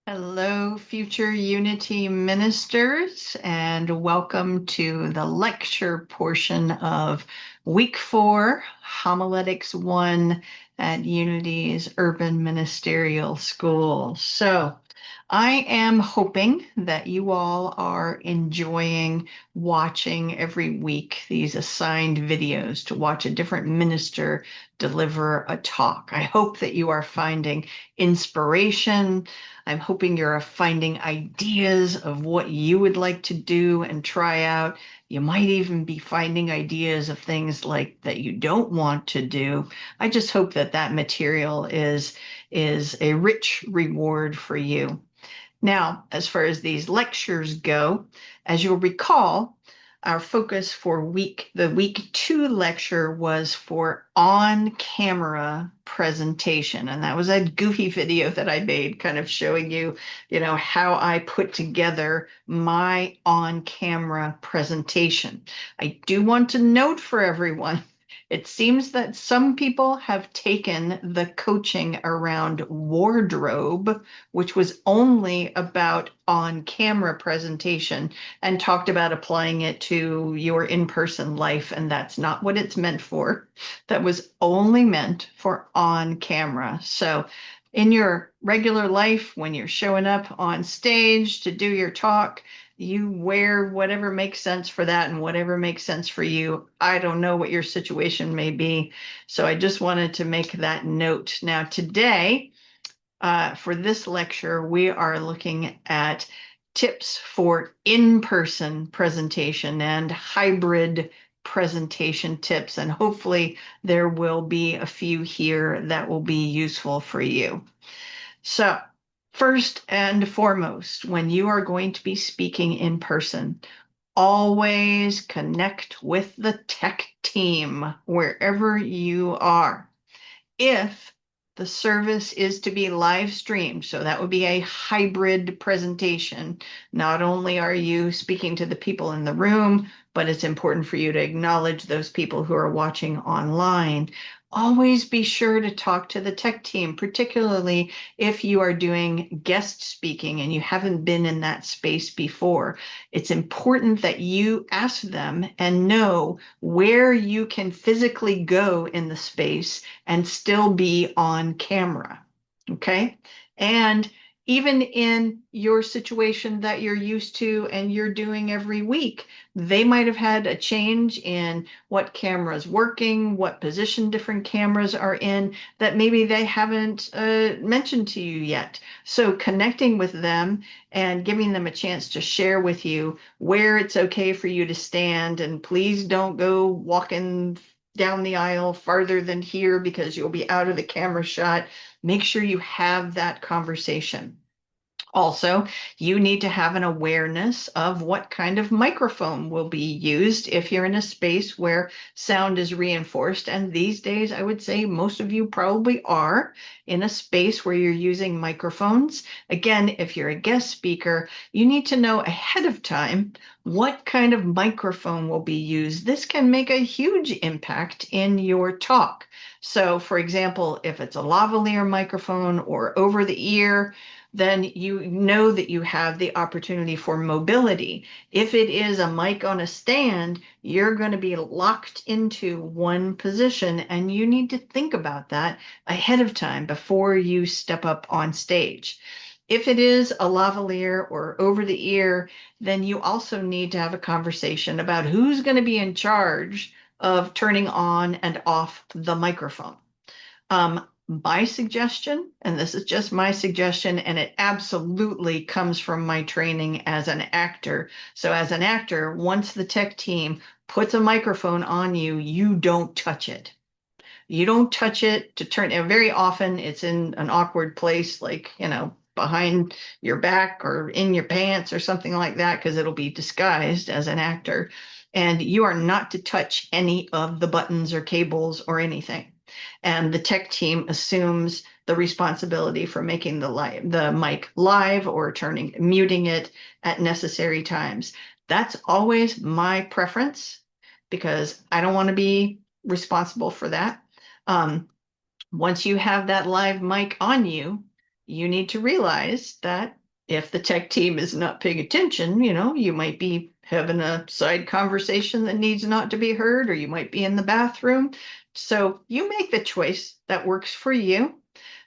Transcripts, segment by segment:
Hello, future Unity ministers, and welcome to the lecture portion of week 4, Homiletics 1 at Unity's Urban Ministerial School. So, I am hoping that you all are enjoying watching every week these assigned videos to watch a different minister deliver a talk. I hope that you are finding inspiration. I'm hoping you're finding ideas of what you would like to do and try out. You might even be finding ideas of things like that you don't want to do. I just hope that that material is a rich reward for you. Now, as far as these lectures go, as you'll recall, our focus for the week 2 lecture was for on-camera presentation. And that was a goofy video that I made kind of showing you, how I put together my on-camera presentation. I do want to note for everyone it seems that some people have taken the coaching around wardrobe, which was only about on-camera presentation, and talked about applying it to your in-person life, and that's not what it's meant for. That was only meant for on-camera. So in your regular life, when you're showing up on stage to do your talk, you wear whatever makes sense for that and whatever makes sense for you. I don't know what your situation may be. So I just wanted to make that note. Now, today, for this lecture, we are looking at tips for in-person presentation and hybrid presentation tips, and hopefully there will be a few here that will be useful for you. So, first and foremost, when you are going to be speaking in person, always connect with the tech team wherever you are. If the service is to be live streamed, so that would be a hybrid presentation. Not only are you speaking to the people in the room, but it's important for you to acknowledge those people who are watching online. Always be sure to talk to the tech team, particularly if you are doing guest speaking and you haven't been in that space before. It's important that you ask them and know where you can physically go in the space and still be on camera. Okay. And even in your situation that you're used to and you're doing every week, they might have had a change in what camera's working, what position different cameras are in that maybe they haven't mentioned to you yet. So connecting with them and giving them a chance to share with you where it's okay for you to stand, and please don't go walking down the aisle farther than here because you'll be out of the camera shot. Make sure you have that conversation. Also, you need to have an awareness of what kind of microphone will be used if you're in a space where sound is reinforced. And these days, I would say most of you probably are in a space where you're using microphones. Again, if you're a guest speaker, you need to know ahead of time what kind of microphone will be used. This can make a huge impact in your talk. So, for example, if it's a lavalier microphone or over the ear, then you know that you have the opportunity for mobility. If it is a mic on a stand, you're going to be locked into one position, and you need to think about that ahead of time before you step up on stage. If it is a lavalier or over the ear, then you also need to have a conversation about who's going to be in charge of turning on and off the microphone. My suggestion, and this is just my suggestion, and it absolutely comes from my training as an actor. So, as an actor, once the tech team puts a microphone on you, you don't touch it. You don't touch it to turn it. Very often it's in an awkward place, like, behind your back or in your pants or something like that, because it'll be disguised as an actor. And you are not to touch any of the buttons or cables or anything. And the tech team assumes the responsibility for making the mic live or muting it at necessary times. That's always my preference because I don't want to be responsible for that. Um, Once you have that live mic on you, you need to realize that if the tech team is not paying attention, you might be having a side conversation that needs not to be heard, or you might be in the bathroom. So you make the choice that works for you.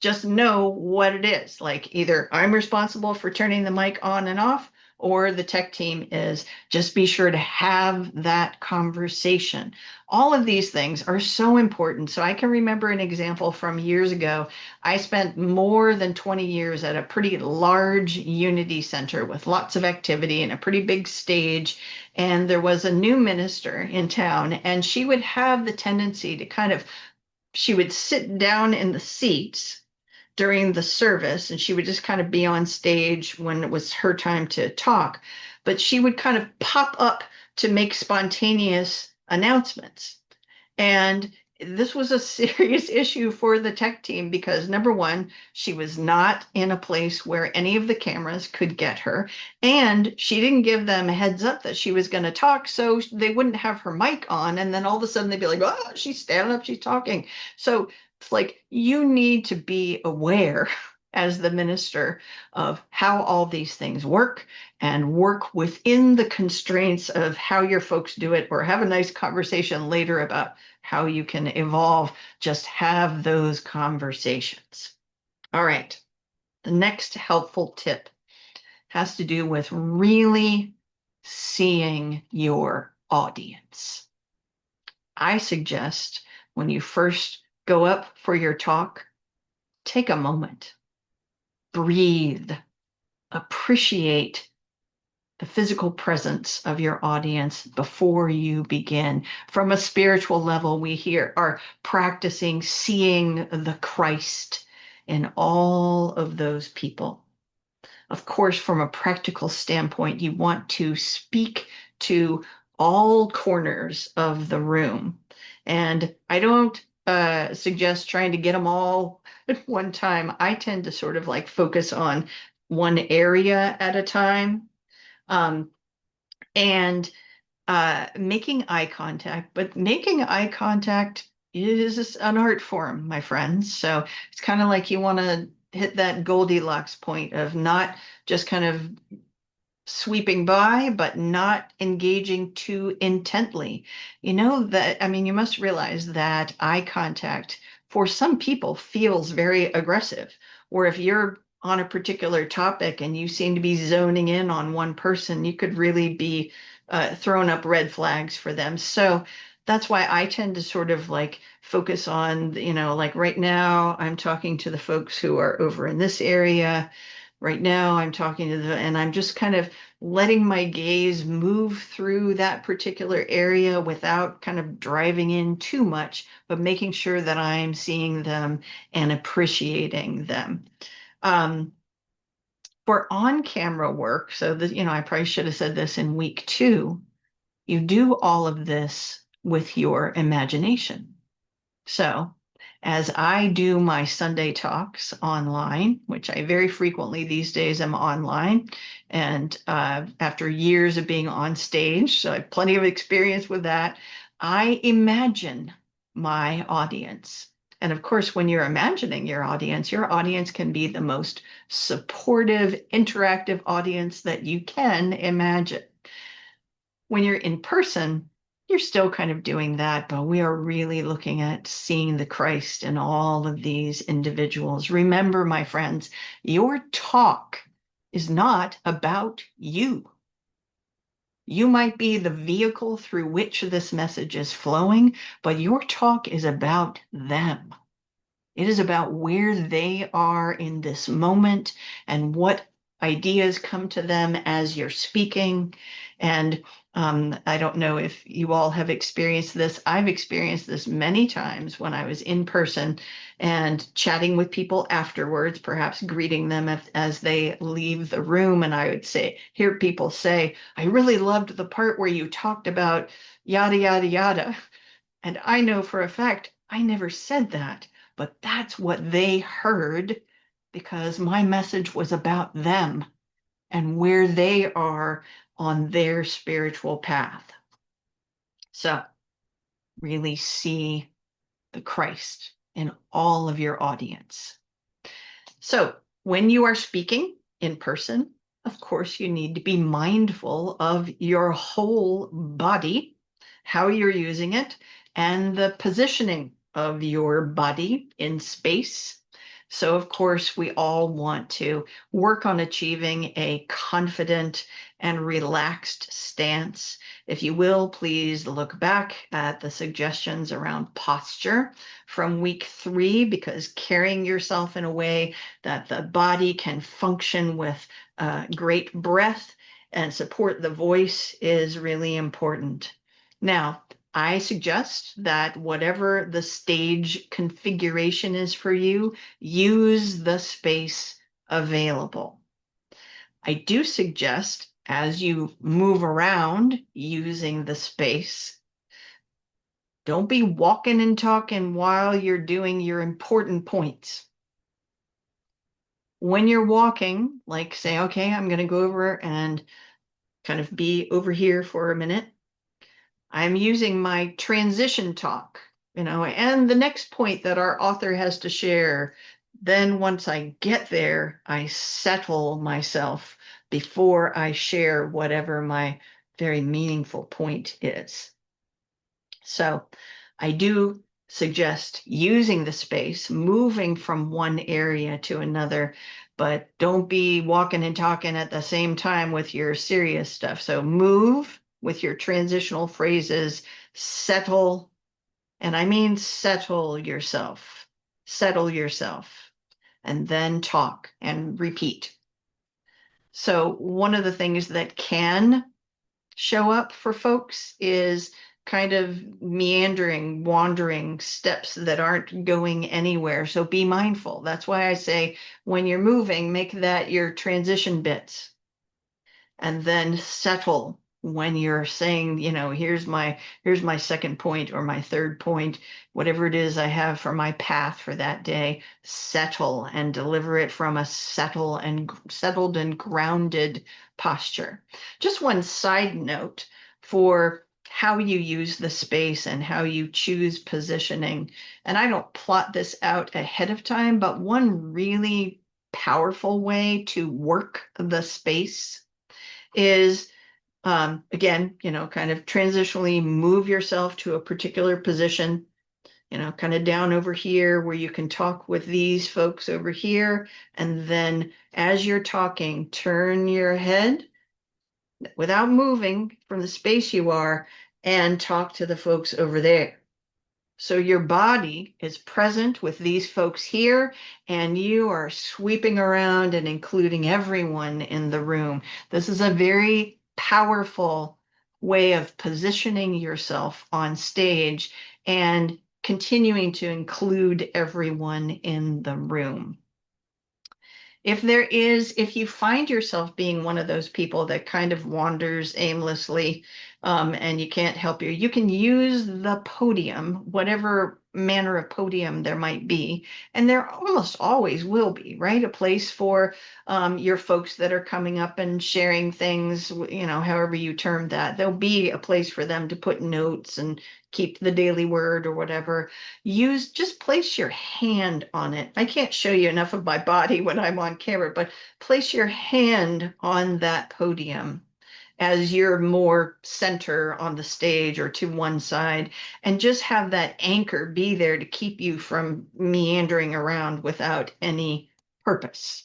Just know what it is. Like either I'm responsible for turning the mic on and off, or the tech team is. Just be sure to have that conversation. All of these things are so important. So I can remember an example from years ago. I spent more than 20 years at a pretty large Unity center with lots of activity and a pretty big stage. And there was a new minister in town, and she would have the tendency to she would sit down in the seats during the service, and she would just kind of be on stage when it was her time to talk. But she would kind of pop up to make spontaneous announcements. And this was a serious issue for the tech team because number one, she was not in a place where any of the cameras could get her. And she didn't give them a heads up that she was going to talk. So they wouldn't have her mic on. And then all of a sudden they'd be like, oh, she's standing up, she's talking. So it's like you need to be aware as the minister of how all these things work and work within the constraints of how your folks do it, or have a nice conversation later about how you can evolve. Just have those conversations. All right. The next helpful tip has to do with really seeing your audience. I suggest when you first go up for your talk, take a moment, breathe, appreciate the physical presence of your audience before you begin. From a spiritual level, we are practicing seeing the Christ in all of those people. Of course, from a practical standpoint, you want to speak to all corners of the room. And I don't suggest trying to get them all at one time. I tend to sort of like focus on one area at a time. Um, and making eye contact, but making eye contact is an art form, my friends. So it's kind of like you want to hit that Goldilocks point of not just kind of sweeping by, but not engaging too intently. I mean, you must realize that eye contact for some people feels very aggressive. Or if you're on a particular topic and you seem to be zoning in on one person, you could really be throwing up red flags for them. So that's why I tend to sort of like focus on, like right now, I'm talking to the folks who are over in this area. Right now, I'm talking to and I'm just kind of letting my gaze move through that particular area without kind of driving in too much, but making sure that I'm seeing them and appreciating them. For on-camera work, so that, I probably should have said this in week 2, you do all of this with your imagination. So as I do my Sunday talks online, which I very frequently these days am online, and after years of being on stage, so I have plenty of experience with that, I imagine my audience. And of course, when you're imagining your audience can be the most supportive, interactive audience that you can imagine. When you're in person, you're still kind of doing that, but we are really looking at seeing the Christ in all of these individuals. Remember, my friends, your talk is not about you. You might be the vehicle through which this message is flowing, but your talk is about them. It is about where they are in this moment and what ideas come to them as you're speaking. And I don't know if you all have experienced this. I've experienced this many times when I was in person and chatting with people afterwards, perhaps greeting them as they leave the room. And I would hear people say, I really loved the part where you talked about yada, yada, yada. And I know for a fact I never said that, but that's what they heard because my message was about them and where they are on their spiritual path. So really see the Christ in all of your audience. So When you are speaking in person, of course, you need to be mindful of your whole body, how you're using it, and the positioning of your body in space. So, of course, we all want to work on achieving a confident and relaxed stance. If you will, please look back at the suggestions around posture from week 3, because carrying yourself in a way that the body can function with great breath and support the voice is really important. Now, I suggest that whatever the stage configuration is for you, use the space available. I do suggest as you move around using the space, don't be walking and talking while you're doing your important points. When you're walking, like say, okay, I'm going to go over and kind of be over here for a minute. I'm using my transition talk, and the next point that our author has to share. Then once I get there, I settle myself before I share whatever my very meaningful point is. So I do suggest using the space, moving from one area to another, but don't be walking and talking at the same time with your serious stuff. So move with your transitional phrases, settle, and I mean settle yourself, and then talk and repeat. So one of the things that can show up for folks is kind of meandering, wandering steps that aren't going anywhere. So be mindful. That's why I say when you're moving, make that your transition bits, and then settle when you're saying, here's my second point or my third point, whatever it is I have for my path for that day. Settle and deliver it from a settled and grounded posture. Just one side note for how you use the space and how you choose positioning. And I don't plot this out ahead of time, but one really powerful way to work the space is, again, kind of transitionally move yourself to a particular position, kind of down over here where you can talk with these folks over here. And then as you're talking, turn your head without moving from the space you are and talk to the folks over there. So your body is present with these folks here, and you are sweeping around and including everyone in the room. This is a very powerful way of positioning yourself on stage and continuing to include everyone in the room. If you find yourself being one of those people that kind of wanders aimlessly, and you can't help you can use the podium, whatever manner of podium there might be, and there almost always will be, right? A place for your folks that are coming up and sharing things, however you term that. There'll be a place for them to put notes and keep the daily word or whatever. Just place your hand on it. I can't show you enough of my body when I'm on camera, but place your hand on that podium as you're more center on the stage or to one side, and just have that anchor be there to keep you from meandering around without any purpose.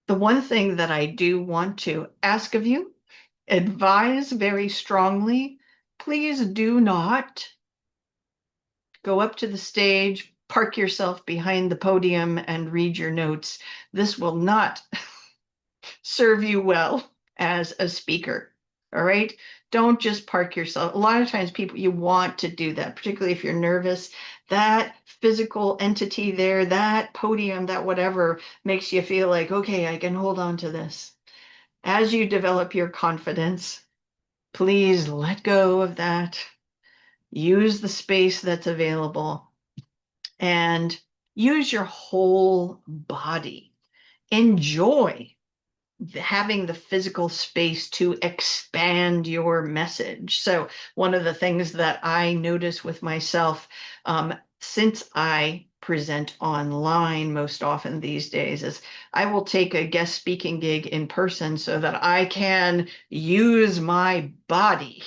The one thing that I do want to ask of you, advise very strongly, please do not go up to the stage, park yourself behind the podium, and read your notes. This will not serve you well as a speaker. All right. Don't just park yourself. A lot of times you want to do that, particularly if you're nervous. That physical entity there, that podium, that whatever makes you feel like, okay, I can hold on to this. As you develop your confidence, please let go of that. Use the space that's available and use your whole body. Enjoy having the physical space to expand your message. So one of the things that I notice with myself, since I present online most often these days is I will take a guest speaking gig in person so that I can use my body,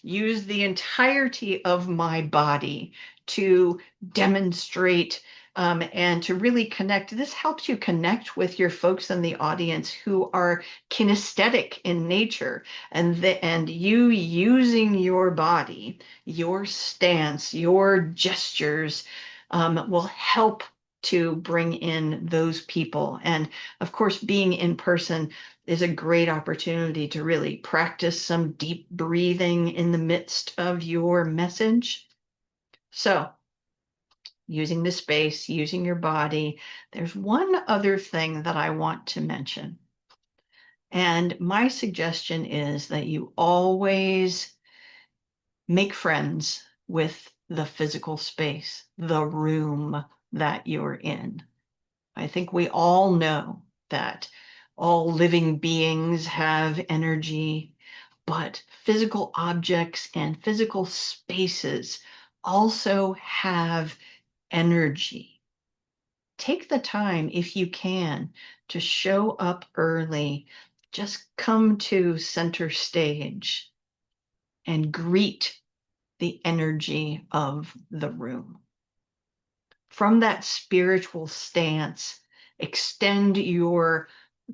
use the entirety of my body to demonstrate and to really connect. This helps you connect with your folks in the audience who are kinesthetic in nature, and you using your body, your stance, your gestures will help to bring in those people. And of course, being in person is a great opportunity to really practice some deep breathing in the midst of your message. So, using the space, using your body, there's one other thing that I want to mention. And my suggestion is that you always make friends with the physical space, the room that you're in. I think we all know that all living beings have energy, but physical objects and physical spaces also have energy. Take the time, if you can, to show up early. Just come to center stage and greet the energy of the room. From that spiritual stance, extend your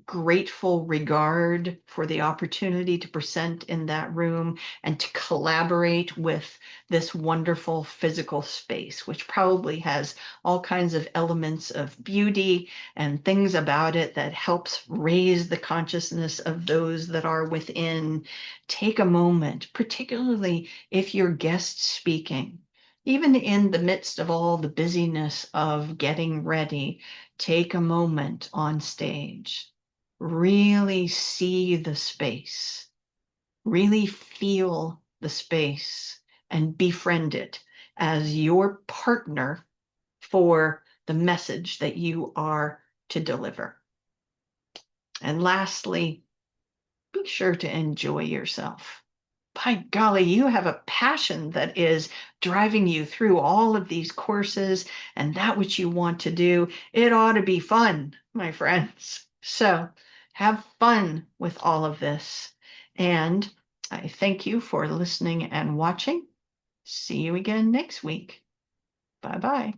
grateful regard for the opportunity to present in that room and to collaborate with this wonderful physical space, which probably has all kinds of elements of beauty and things about it that helps raise the consciousness of those that are within. Take a moment, particularly if you're guest speaking. Even in the midst of all the busyness of getting ready, take a moment on stage. Really see the space, really feel the space, and befriend it as your partner for the message that you are to deliver. And lastly, be sure to enjoy yourself. By golly, you have a passion that is driving you through all of these courses and that which you want to do. It ought to be fun, my friends. So have fun with all of this. And I thank you for listening and watching. See you again next week. Bye bye.